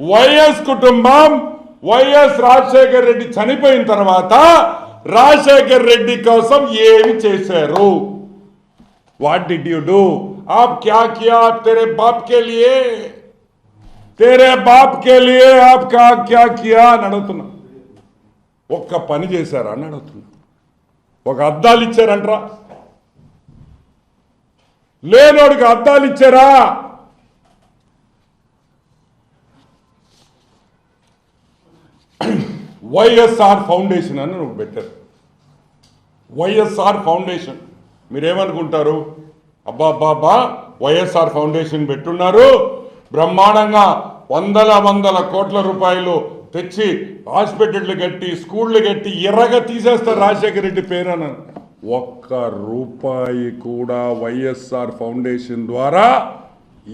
YS కుటుంబం YS Rajasekhar Reddy చనిపోయిన తర్వాత రాజశేఖర్ రెడ్డి కోసం ఏమి చేశారు? What did you do? आप क्या किया तेरे बाप के लिए? तेरे बाप के लिए आप क्या किया అని అడుగుతున్నా. ఒక్క పని చేశారా అని అడుగుతున్నా. ఒక అద్దాలు ఇచ్చారంట్రా? లేనోడికి అద్దాలు ఇచ్చారా? వైఎస్ఆర్ ఫౌండేషన్ అని నువ్వు పెట్టారు. వైఎస్ఆర్ ఫౌండేషన్ మీరేమనుకుంటారు? అబ్బాబ్బాబ్బా వైఎస్ఆర్ ఫౌండేషన్ పెట్టున్నారు, బ్రహ్మాండంగా వందల కోట్ల రూపాయలు తెచ్చి హాస్పిటళ్ళు కట్టి స్కూళ్ళు కట్టి ఎర్రగా తీసేస్తారు రాజశేఖర రెడ్డి పేరున. ఒక్క రూపాయి కూడా వైఎస్ఆర్ ఫౌండేషన్ ద్వారా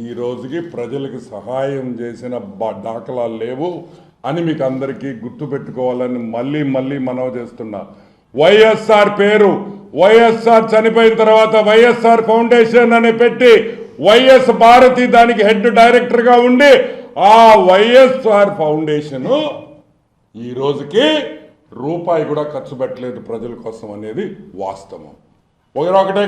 ఈ రోజుకి ప్రజలకు సహాయం చేసిన దాఖలాలు లేవు అని మీకు అందరికీ గుర్తుపెట్టుకోవాలని మళ్ళీ మనవి చేస్తున్నా. వైఎస్ఆర్ పేరు వైఎస్ఆర్ చనిపోయిన తర్వాత వైఎస్ఆర్ ఫౌండేషన్ అని పెట్టి వైఎస్ భారతి దానికి హెడ్ డైరెక్టర్గా ఉండి ఆ వైఎస్ఆర్ ఫౌండేషన్ ఈ రోజుకి రూపాయి కూడా ఖర్చు పెట్టలేదు ప్రజల కోసం అనేది వాస్తవం. ఒకటే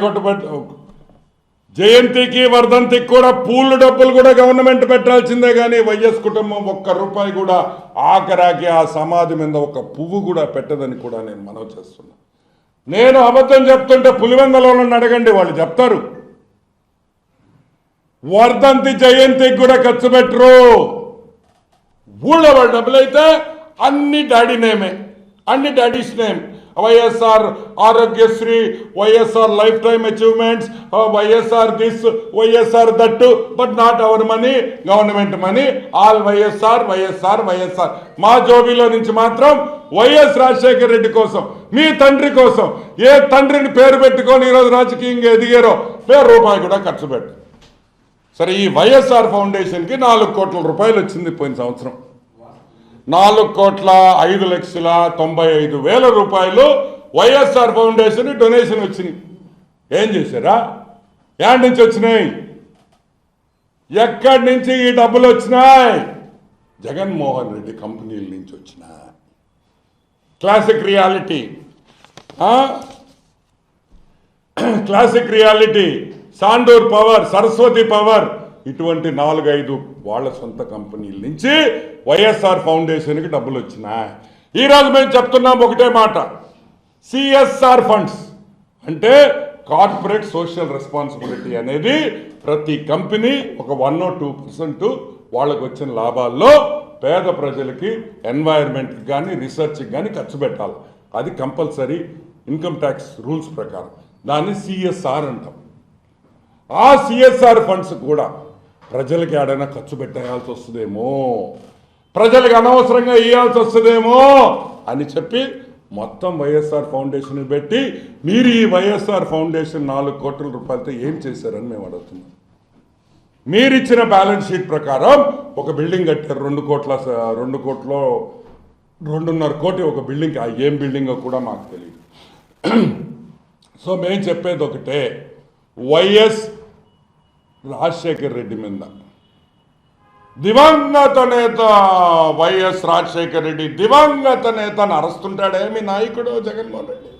జయంతికి వర్ధంతికి కూడా పూలు డబ్బులు కూడా గవర్నమెంట్ పెట్టాల్సిందే కానీ వైఎస్ కుటుంబం ఒక్క రూపాయి కూడా ఆఖరాకి ఆ సమాధి మీద ఒక పువ్వు కూడా పెట్టదని కూడా నేను మనవి చేస్తున్నా. నేను అబద్ధం చెప్తుంటే పులివెందలో అడగండి, వాళ్ళు చెప్తారు. వర్ధంతి జయంతికి కూడా ఖర్చు పెట్టరు. ఊళ్ళో వాళ్ళ డబ్బులైతే అన్ని డాడీ నేమే, అన్ని daddy's name. YSR Aarogyasri, YSR lifetime achievements, YSR this, YSR that, but not our money, government money, all YSR YSR YSR. మా జోబీలో నుంచి మాత్రం వైఎస్ రాజశేఖర రెడ్డి కోసం, మీ తండ్రి కోసం, ఏ తండ్రిని పేరు పెట్టుకొని ఈరోజు రాజకీయంగా ఎదిగారో రూపాయి కూడా ఖర్చు పెట్టు. సరే, ఈ వైఎస్ఆర్ ఫౌండేషన్కి 4 కోట్ల రూపాయలు వచ్చింది పోయిన సంవత్సరం. 4,05,95,000 రూపాయలు వైఎస్ఆర్ ఫౌండేషన్ డొనేషన్ వచ్చినాయి. ఏం చేశారా? ఎక్కడి నుంచి వచ్చినాయి? ఎక్కడి నుంచి ఈ డబ్బులు వచ్చినాయి? జగన్మోహన్ రెడ్డి కంపెనీల నుంచి వచ్చినాయి. Classic reality, Sandur power, Saraswati power, ఇటువంటి 4-5 వాళ్ళ సొంత కంపెనీల నుంచి వైఎస్ఆర్ ఫౌండేషన్కి డబ్బులు వచ్చినాయి. ఈరోజు మేము చెప్తున్నాం ఒకటే మాట, సిఎస్ఆర్ ఫండ్స్ అంటే కార్పొరేట్ సోషల్ రెస్పాన్సిబిలిటీ అనేది ప్రతి కంపెనీ ఒక 1 or 2% వాళ్ళకు వచ్చిన లాభాల్లో పేద ప్రజలకి, ఎన్వైర్న్మెంట్కి కానీ రీసెర్చ్కి కానీ ఖర్చు పెట్టాలి. అది కంపల్సరీ ఇన్కమ్ ట్యాక్స్ రూల్స్ ప్రకారం. దాన్ని సిఎస్ఆర్ అంటాం. ఆ సిఎస్ఆర్ ఫండ్స్ కూడా ప్రజలకి ఏడైనా ఖర్చు పెట్టేయాల్సి వస్తుందేమో, ప్రజలకు అనవసరంగా ఇవ్వాల్సి వస్తుందేమో అని చెప్పి మొత్తం వైఎస్ఆర్ ఫౌండేషన్ పెట్టి మీరు ఈ వైఎస్ఆర్ ఫౌండేషన్ 4 కోట్ల రూపాయలతో ఏం చేశారని మేము అడుగుతున్నాం. మీరు ఇచ్చిన బ్యాలెన్స్ షీట్ ప్రకారం ఒక బిల్డింగ్ కట్టారు 2 కోట్ల 2.5 కోటి ఒక బిల్డింగ్. ఏం బిల్డింగో కూడా మాకు తెలియదు. సో మేము చెప్పేది ఒకటే, వైఎస్ రాజశేఖర్ రెడ్డి మీద దివంగత నేత వైఎస్ రాజశేఖర్ రెడ్డి దివంగత నేతను అరుస్తుంటాడే మీ నాయకుడు జగన్మోహన్ రెడ్డి.